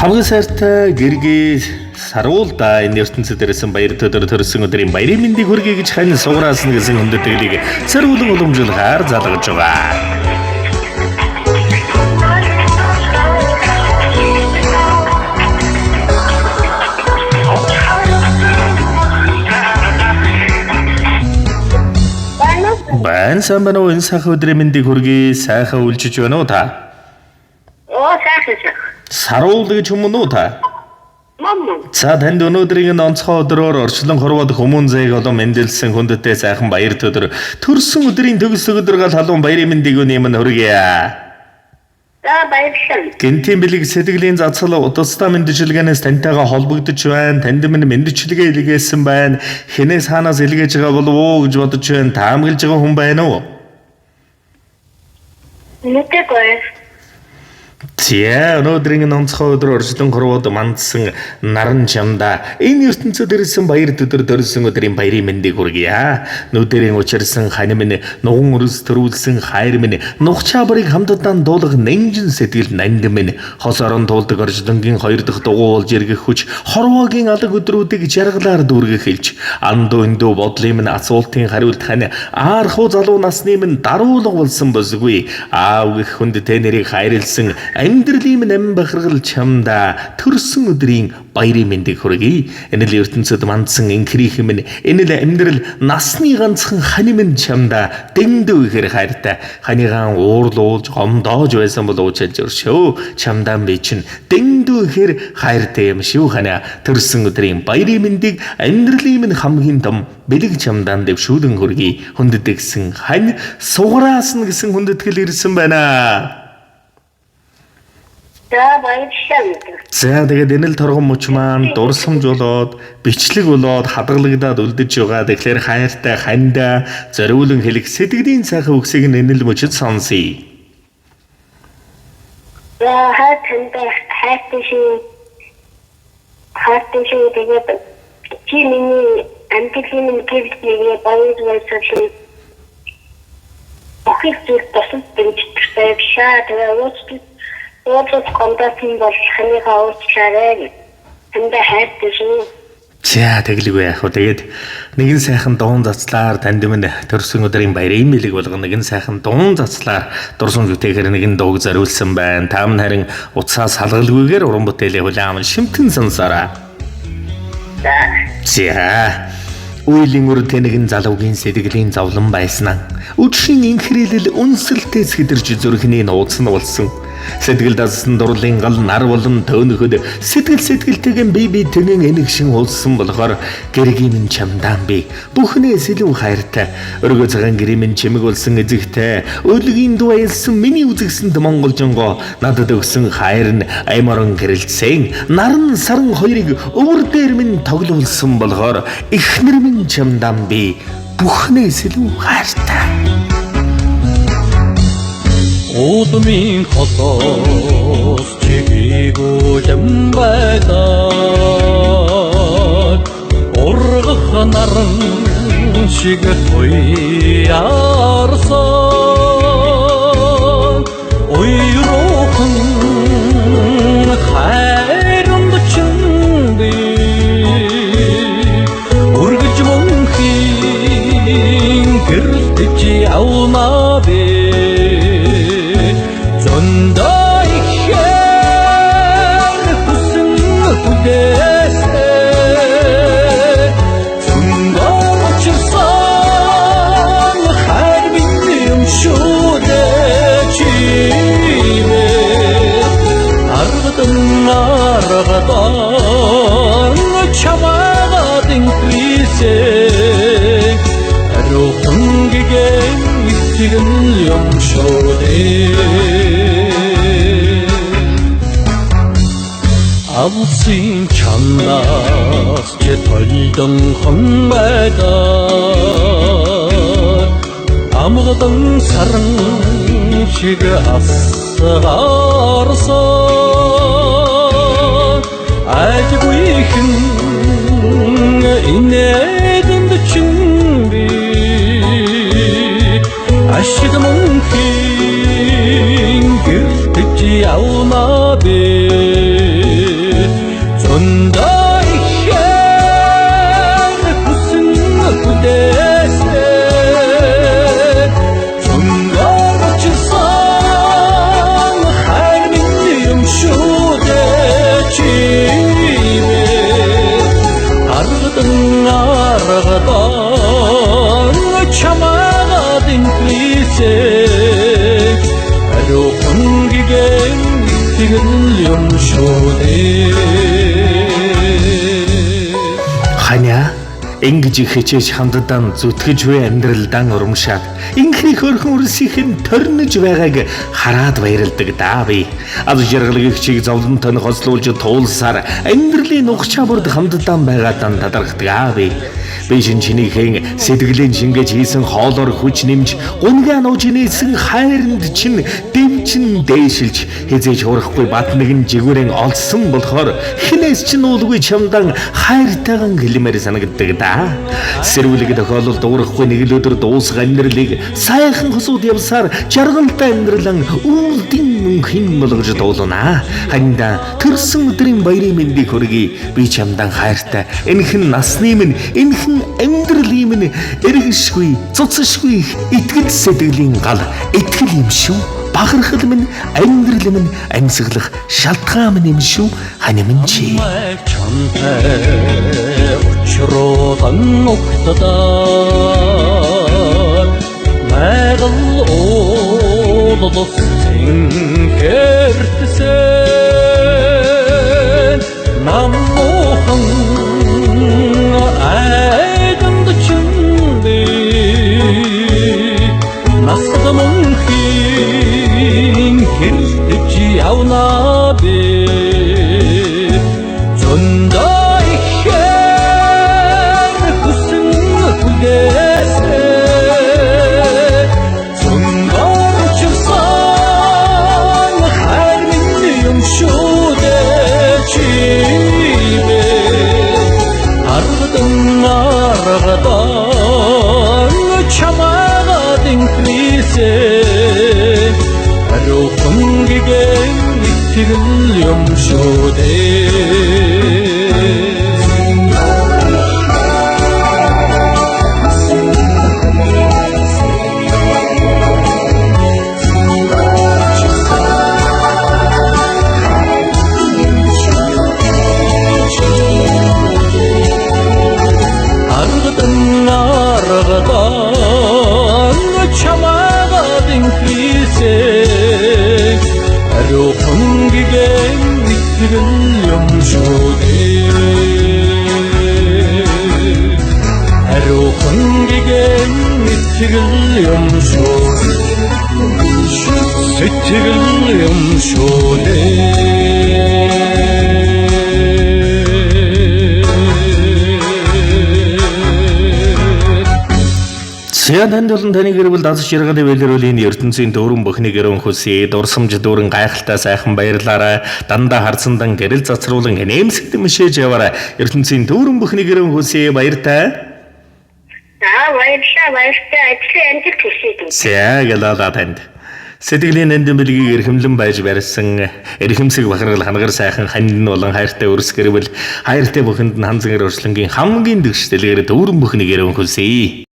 Хамгийн сайртай гэргий саруулда энэ ертөнцид ирсэн баяр төдөр төрсөн өдрийн баярын мэндийг хүргэе гэж хань сугараасан гэсэн хүндэтгэлийг сэрүүлэн уламжлахаар залгаж байгаа. Байна сайн байна уу энэ сайхан өдрийн мэндийг хүргэе сайхан үлжиж байна уу та? Сайхан. Саруул гэж юм уу та? За танд өнөөдрийн онцгой өдрөөр орчлон хорвоод хүмүүн зээг олон мэндэлсэн хүндэттэй сайхан баяр төдөр төрсөн өдрийн төгс өдөр гал халуун баярын мэндийг нэмэн хүргэе. За баярлалаа. Гэнтийн бэлэг сэтгэлийн зацал удастай мэндчилгээнээс таньтайгаа холбогдож байна. Танд минь мэндчилгээ илгээсэн байна. Хинээс хаанаас илгээж байгаа болов уу гэж бодож байна. Таамаглаж байгаа хүн байна уу? Мэдээгүй. Зя өнөөдрийн онцгой өдөр орчлон хорвоод мандсан наран чамда энэ ертөнцид ирсэн баяр төдөр төрсөн өдрийн баярын мэндийг хүргье. Нүдэрийн учирсан хань минь нуган өрс төрүүлсэн хайр минь нух чабрыг хамтдаа дуулах нэнжин сэтгэл нанд минь хос орон туулдаг орчлонгийн хоёр дахь дугуй болж иргэх хүч хорвоогийн алаг өдрүүдийг жаргалаар дүүргэх хэлж андуу индүү бодлын минь асуултын хариулт хань аархуу залуу насны минь даруулга болсон босгүй аав гэх хүндтэй нэрийг хайрлсан амьдралын минь бахаргал чамда төрсөн өдрийн баярын мэндийг хүргэе. Энэ л ертөнцид мандсан инхрийнх минь энэ л амьдрал насны ганцхан хань минь чамда дэндүү ихэр хайртай ханигаан уурлуулж гомдоож байсан бол уучлж өршөө чамдан би чинь дэндүү ихэр хайртай юм шүү ханиа төрсөн өдрийн баярын мэндийг амьдралын минь хамгийн том бэлэг чамдан дэвшүүлэн хүргэе. Хүндэтгсэн хань сугараасан гэсэн хүндэтгэл ирсэн байна. За тэгээд энэ л торгон мөч маань дурсамж болоод бичлэг болоод хадгалагдаад үлдэж байгаа. Тэгэхээр хайртай хандаа зориулан хэлэх сэтгэлийн сайхан үгсийг энэ л мөчөд сонсъё. хайртай шүү тэгээд чи миний амьдралын гэвлэгээ баярлалаа. Охин зүйл тусад дэмждэг шаа тэгээд Өөдөөс контактын бол ханыгаа уучлаарай. Тандаа хайртай шүү. За тэглэгүй яах вэ? Тэгээд нэгэн сайхан дуун зацлаар танд минь төрсөн өдрийн баярын мэдлэг болгоно. Нэгэн сайхан дуун зацлаар дурсамж үтэхээр нэгэн дууг зориулсан байна. Та мань харин утсаас салгалгүйгээр уран бүтээлийн хүлээм шимтэн сонсороо. За Үйлийн үрдэ нэгэн залуугийн сэтгэлийн зовлон байснаа өчрийн инхрээлэл үнсэлтэй сэдэрч зүрхний нууцсан болсон. Сэтгэл дассан дурлын гал нар болон төөнөхөд сэтгэлтэйгэн бие тэнэн энэгшин уулсан болохоор гэргийн минь чамдаан би бүхнээс илүү хайртай өргө цагаан гэрийн минь чимэг болсон эзэгтэй өлгийн дуу аялсан миний үзэгсэнд монголжонго надад өгсөн хайр нь аймаран гэрэлцсэн наран саран хоёрыг өвөр дээр минь тоглуулсан болохоор эхнэр минь чамдаан би бүхнээс илүү хайртай. Удмын холоос чигийг ямбайдаа ургах наран шиг уярсан уйруухан хайранд чинди ургаж мөнхийн гэрэлтэж явна бэ. чамаагийн крисээ рухангиген итгэн юм шоудэ авсын чанаас ч толдон хонбайда амгадан саран шиг асгарсан айгүйхэн инээдэнд чинби ашиг мөнхийн гэртэж явна бэ. итгэл юм шүү дээ. Ханя ингэж их хичээж хамтдаа зүтгэж буй амьдралдаа урамшаад инхий хөрхөн үрсийн торнож байгааг хараад баярлдаг даа би. Аз жаргалыг чиг зовлонтой хослуулж туулсаар амьдралын нухчаа бүрд хамтдаа байгаадаа тадархдаг аа би. Би шинжнийхэн сэтгэлийн шингэж хийсэн хоолоор хүч нэмж гунгаа нууж нээсэн хайранд чинь дэвчин дээшилж хизээж хурахгүй бат нэгэн жигүүрэн олсон болохоор хинээс ч нуулгүй чамдан хайртайган хэлмээр санагддаг да. Сэрүүлэг тохиолдолд дуурахгүй нэг л өдөр дуусах амьдралыг сайхан хосууд явсаар жаргалтай амьдралан үлдэн мөнхийн болгож дуулна. Ханда төрсөн өдрийн баярын мэндийг хүргэе. Би чамдан хайртай. Энэхэн насны минь энэхэн амьдралын минь эргэшгүй, цуцшгүй итгэл сэтгэлийн гал итгэл юм шүү. Бахархал минь амьдрал минь амьсгалах шалтгаан минь юм шүү. Хань минь чи чамтай учруулан угтдаа майгал уулсын гэртсэн намуухан айданд чүнди насад мөнхийн хэртэж явна би зөндөө ихээр хүсэн хүлээсээ зөндөө чусан хайр минь юм шүү дээ чи бэ аргадан чамаа динхлисээ арухан гэгэн итгэл юм шүү дээ. Аргадан чамаа динхлисээ арухан гэгэн итгэл юм шүү дээ. Арухан гэгэн итгэл юм шүү сэтгэл юм шүү дээ. Сядан долон таны гэрвэл дас ширгааны бэлрүүлийн ертөнцийн дөрвөн бүхний гэрэн хүсээ дурсамж дүүрэн гайхалтай сайхан баярлаарай. Дандаа харцандан гэрэл цацруулан нэмсэгт мишээж яваарай. ертөнцийн дөрвөн бүхний гэрэн хүсээ баяртай. Баярлалаа ажлын амжилт хүсье. Сягалаа танд. Сэтгэлийн эндэн бэлгийг эрхэмлэн байж барьсан эрхэмсэг бахаргал ханагар сайхан ханд болон хайртай өрс гэрвэл хайртай бүхэнд нь ханзангэр өршлөнгийн хамгийн дэвш дэлгэр дөрвөн бүхний гэрэн хүсээ.